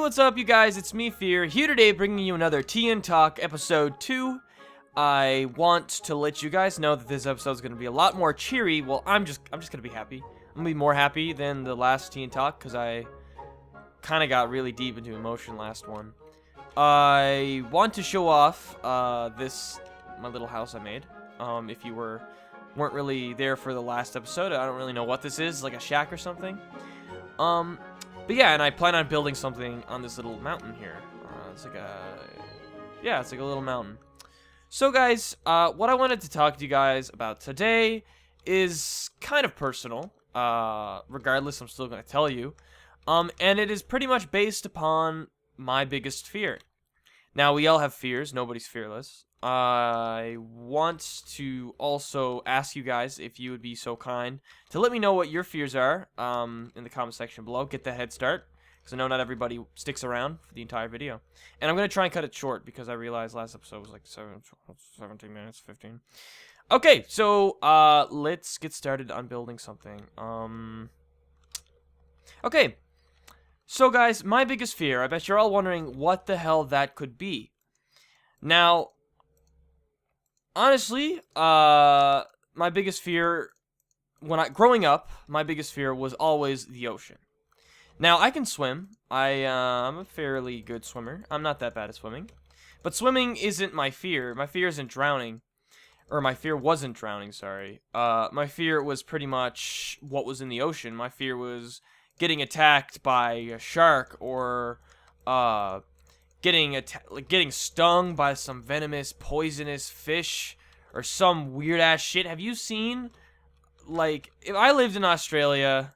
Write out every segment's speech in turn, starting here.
what's up, you guys? It's me, Fear, here today bringing you another TnTalk Episode 2. I want to let you guys know that this episode is going to be a lot more cheery. Well, I'm just going to be happy. I'm going to be more happy than the last TnTalk because I kind of got really deep into emotion last one. I want to show off my little house I made. If you weren't really there for the last episode, I don't really know what this is, like a shack or something. But yeah, and I plan on building something on this little mountain here. It's like a little mountain. So guys, what I wanted to talk to you guys about today is kind of personal. Regardless, I'm still going to tell you. And it is pretty much based upon my biggest fear. Now, we all have fears. Nobody's fearless. I want to also ask you guys if you would be so kind to let me know what your fears are in the comment section below. Get the head start, because I know not everybody sticks around for the entire video. And I'm going to try and cut it short, because I realized last episode was like 17 minutes, 15. Okay, so let's get started on building something. Okay, so guys, my biggest fear, I bet you're all wondering what the hell that could be. Now, honestly, my biggest fear, growing up, my biggest fear was always the ocean. Now, I can swim. I'm a fairly good swimmer. I'm not that bad at swimming. But swimming isn't my fear. My fear isn't drowning. Or my fear wasn't drowning, sorry. My fear was pretty much what was in the ocean. My fear was getting attacked by a shark, or getting stung by some venomous, poisonous fish, or some weird-ass shit. Have you seen, like, if I lived in Australia,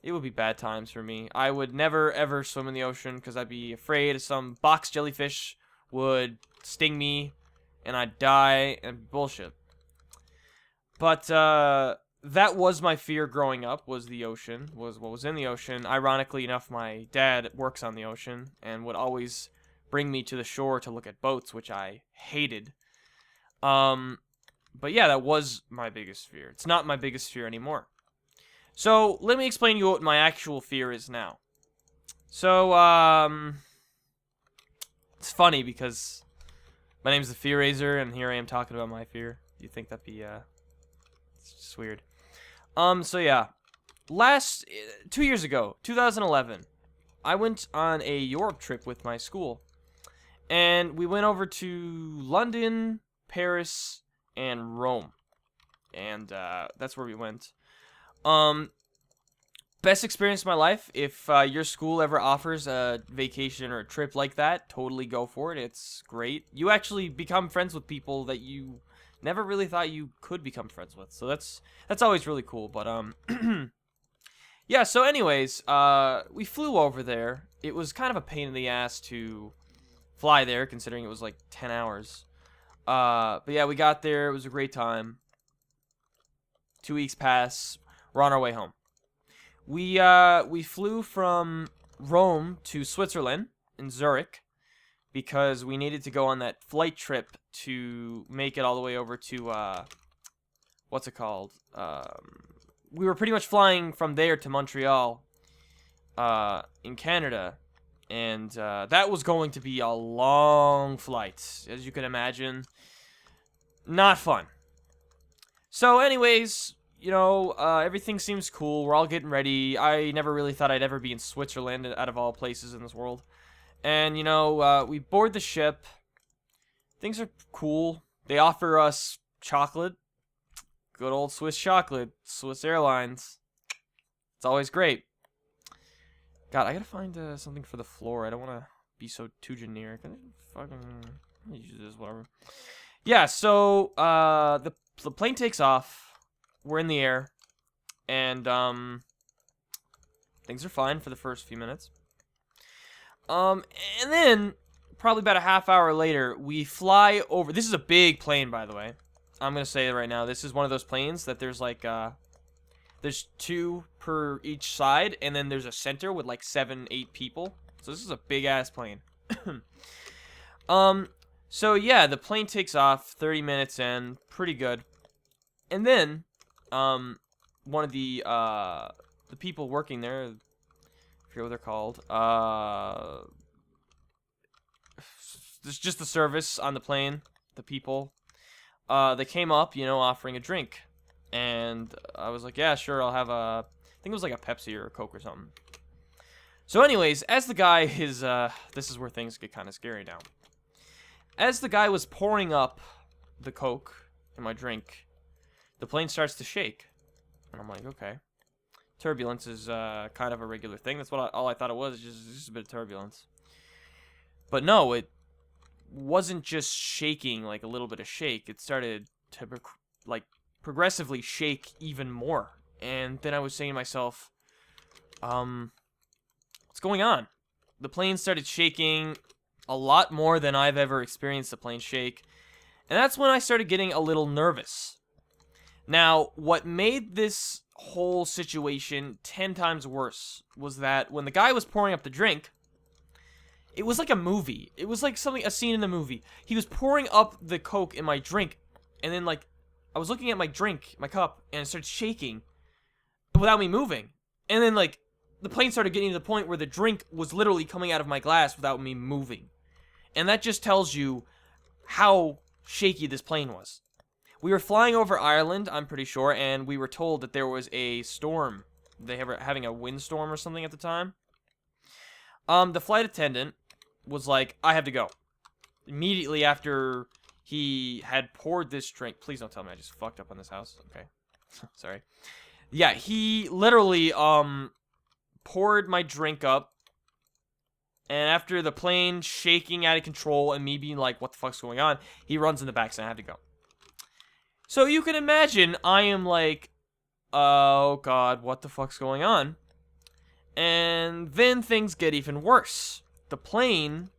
it would be bad times for me. I would never, ever swim in the ocean, because I'd be afraid some box jellyfish would sting me, and I'd die, and bullshit. But, that was my fear growing up, was the ocean, was what was in the ocean. Ironically enough, my dad works on the ocean, and would always bring me to the shore to look at boats, which I hated. But yeah, that was my biggest fear. It's not my biggest fear anymore. So, let me explain to you what my actual fear is now. So, it's funny because my name's TheFearRaiser, and here I am talking about my fear. You'd think that'd be, it's just weird. So yeah. 2 years ago, 2011, I went on a Europe trip with my school. And we went over to London, Paris, and Rome. And, that's where we went. Best experience of my life. If, your school ever offers a vacation or a trip like that, totally go for it. It's great. You actually become friends with people that you never really thought you could become friends with. So that's always really cool. But, yeah, so anyways, we flew over there. It was kind of a pain in the ass to fly there, considering it was like 10 hours. But yeah, we got there. It was a great time. 2 weeks pass. We're on our way home. We flew from Rome to Switzerland in Zurich, because we needed to go on that flight trip to make it all the way over to, what's it called? We were pretty much flying from there to Montreal, in Canada, and, that was going to be a long flight, as you can imagine. Not fun. So, anyways, you know, everything seems cool. We're all getting ready. I never really thought I'd ever be in Switzerland, out of all places in this world. And, you know, we board the ship. Things are cool. They offer us chocolate. Good old Swiss chocolate. Swiss Airlines. It's always great. God, I gotta find something for the floor. I don't want to be so too generic. I fucking use this, whatever. Yeah, so, the plane takes off. We're in the air. And, things are fine for the first few minutes. And then, probably about a half hour later, we fly over. This is a big plane, by the way. I'm going to say it right now. This is one of those planes that there's like, there's 2 per each side, and then there's a center with like 7, 8 people. So this is a big-ass plane. So yeah, the plane takes off, 30 minutes in, pretty good. And then, one of the people working there, forget what they're called. It's just the service on the plane, the people. They came up, you know, offering a drink. And I was like, yeah, sure, I'll have I think it was like a Pepsi or a Coke or something. So anyways, as the guy is, this is where things get kind of scary now. As the guy was pouring up the Coke in my drink, the plane starts to shake. And I'm like, okay. Turbulence is kind of a regular thing. That's what all I thought it was, just a bit of turbulence. But no, it wasn't just shaking, like a little bit of shake. It started to, like, progressively shake even more. And then I was saying to myself, what's going on? The plane started shaking a lot more than I've ever experienced a plane shake. And that's when I started getting a little nervous. Now, what made this whole situation 10 times worse was that when the guy was pouring up the drink, it was like a movie. It was like a scene in the movie. He was pouring up the Coke in my drink, and then, like, I was looking at my drink, my cup, and it started shaking without me moving. And then, like, the plane started getting to the point where the drink was literally coming out of my glass without me moving. And that just tells you how shaky this plane was. We were flying over Ireland, I'm pretty sure, and we were told that there was a storm. They were having a windstorm or something at the time. The flight attendant was like, I have to go. Immediately after he had poured this drink. Please don't tell me I just fucked up on this house. Okay. Sorry. Yeah, he literally, poured my drink up. And after the plane shaking out of control and me being like, what the fuck's going on? He runs in the back saying I have to go. So you can imagine I am like, oh god, what the fuck's going on? And then things get even worse. The plane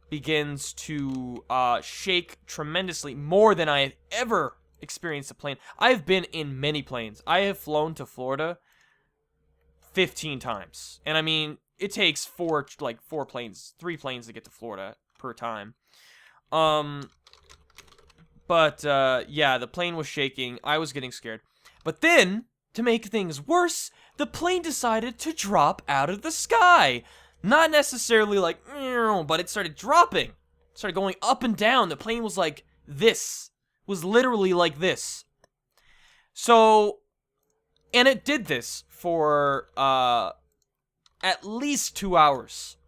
begins to shake tremendously, more than I have ever experienced a plane. I have been in many planes. I have flown to Florida 15 times. And I mean, it takes 3 planes to get to Florida per time. But yeah, the plane was shaking. I was getting scared. But then, to make things worse, the plane decided to drop out of the sky. Not necessarily like, but it started dropping. It started going up and down. The plane was like this. It was literally like this. So, and it did this for at least 2 hours.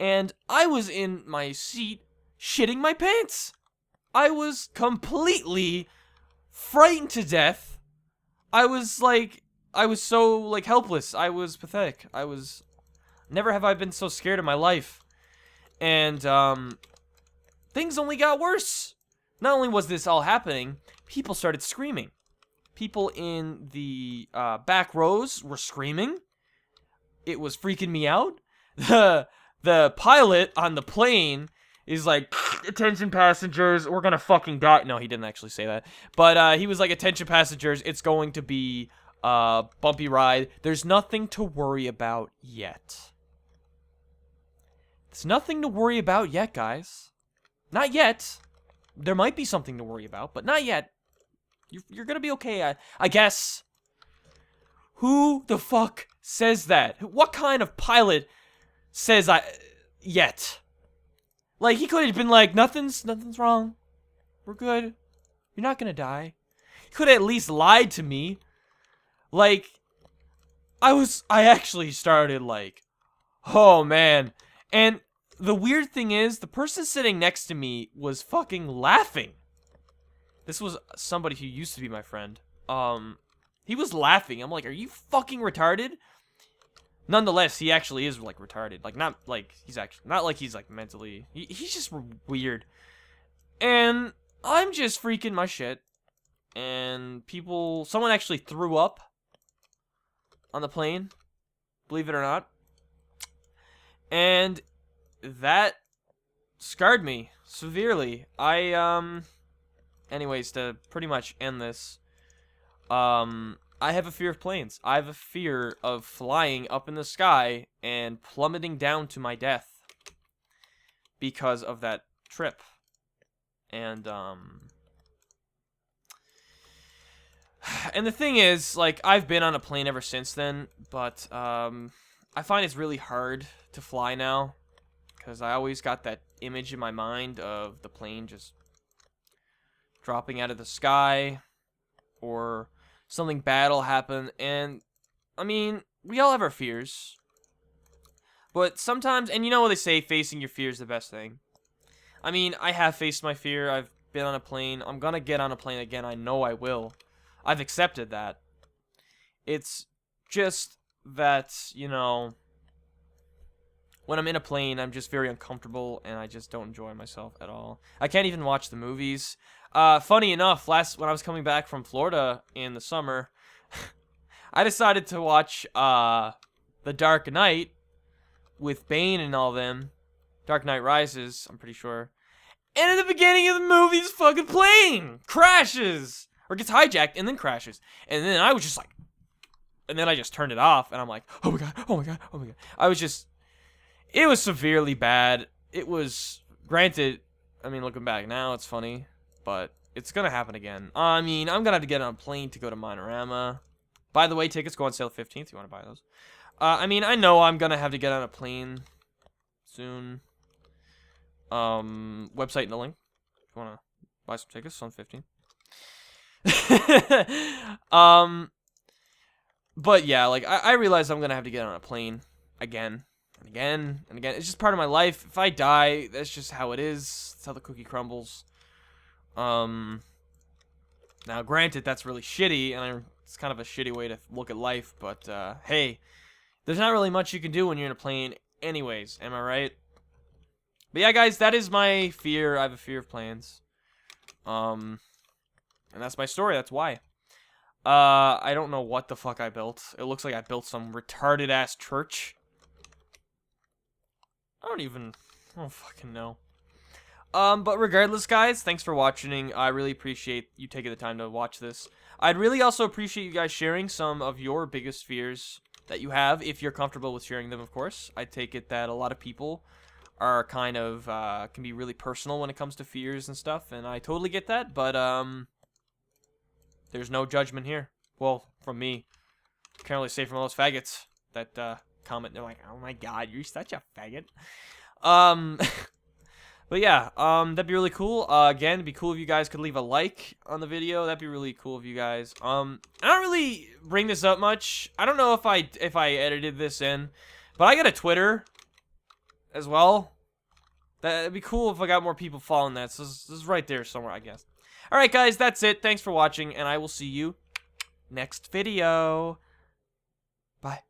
And I was in my seat shitting my pants. I was completely frightened to death. I was so, like, helpless. I was pathetic. Never have I been so scared in my life. And, things only got worse. Not only was this all happening, people started screaming. People in the, back rows were screaming. It was freaking me out. The pilot on the plane is like, attention passengers, we're gonna fucking die. No, he didn't actually say that. But, he was like, attention passengers, it's going to be bumpy ride. There's nothing to worry about yet. There's nothing to worry about yet, guys. Not yet. There might be something to worry about, but not yet. You're gonna be okay, I guess. Who the fuck says that? What kind of pilot says yet? Like, he could have been like, nothing's wrong. We're good. You're not gonna die. He could have at least lied to me. Like, I actually started like, oh man. And the weird thing is, the person sitting next to me was fucking laughing. This was somebody who used to be my friend. He was laughing. I'm like, are you fucking retarded? Nonetheless, he actually is, like, retarded. Like, not like he's like mentally. He's just weird. And I'm just freaking my shit. And someone actually threw up on the plane. Believe it or not. And that scarred me severely. Anyways, to pretty much end this, I have a fear of planes. I have a fear of flying up in the sky and plummeting down to my death because of that trip. And the thing is, like, I've been on a plane ever since then, but I find it's really hard to fly now, because I always got that image in my mind of the plane just dropping out of the sky, or something bad will happen. And I mean, we all have our fears, but sometimes, and you know what they say, facing your fear is the best thing. I mean, I have faced my fear. I've been on a plane. I'm gonna get on a plane again. I know I will. I've accepted that. It's just that, you know, when I'm in a plane, I'm just very uncomfortable, and I just don't enjoy myself at all. I can't even watch the movies. Funny enough, when I was coming back from Florida in the summer, I decided to watch The Dark Knight with Bane and all them. Dark Knight Rises, I'm pretty sure. And at the beginning of the movie, this fucking plane crashes, or gets hijacked and then crashes. And then I was just like, and then I just turned it off, and I'm like, oh my god, oh my god, oh my god. It was severely bad. It was, granted, I mean, looking back now, it's funny, but it's gonna happen again. I mean, I'm gonna have to get on a plane to go to Minorama. By the way, tickets go on sale 15th. You want to buy those? I mean, I know I'm gonna have to get on a plane soon. Website in the link. If you want to buy some tickets, it's on 15th. But yeah, like, I realize I'm gonna have to get on a plane again and again and again. It's just part of my life. If I die, that's just how it is. That's how the cookie crumbles. Now, granted, that's really shitty, and it's kind of a shitty way to look at life, but, hey, there's not really much you can do when you're in a plane anyways, am I right? But yeah, guys, that is my fear. I have a fear of planes. And that's my story. That's why. I don't know what the fuck I built. It looks like I built some retarded-ass church. I don't fucking know. But regardless, guys, thanks for watching. I really appreciate you taking the time to watch this. I'd really also appreciate you guys sharing some of your biggest fears that you have, if you're comfortable with sharing them, of course. I take it that a lot of people are kind of, can be really personal when it comes to fears and stuff, and I totally get that, but, there's no judgment here. Well, from me. Can't really say from all those faggots that, comment. They're like, oh my god, you're such a faggot. But yeah, that'd be really cool. Again, it'd be cool if you guys could leave a like on the video. That'd be really cool of you guys. I don't really bring this up much. I don't know if I edited this in, but I got a Twitter as well. That'd be cool if I got more people following that. So this is right there somewhere, I guess. Alright, guys, that's it. Thanks for watching, and I will see you next video. Bye.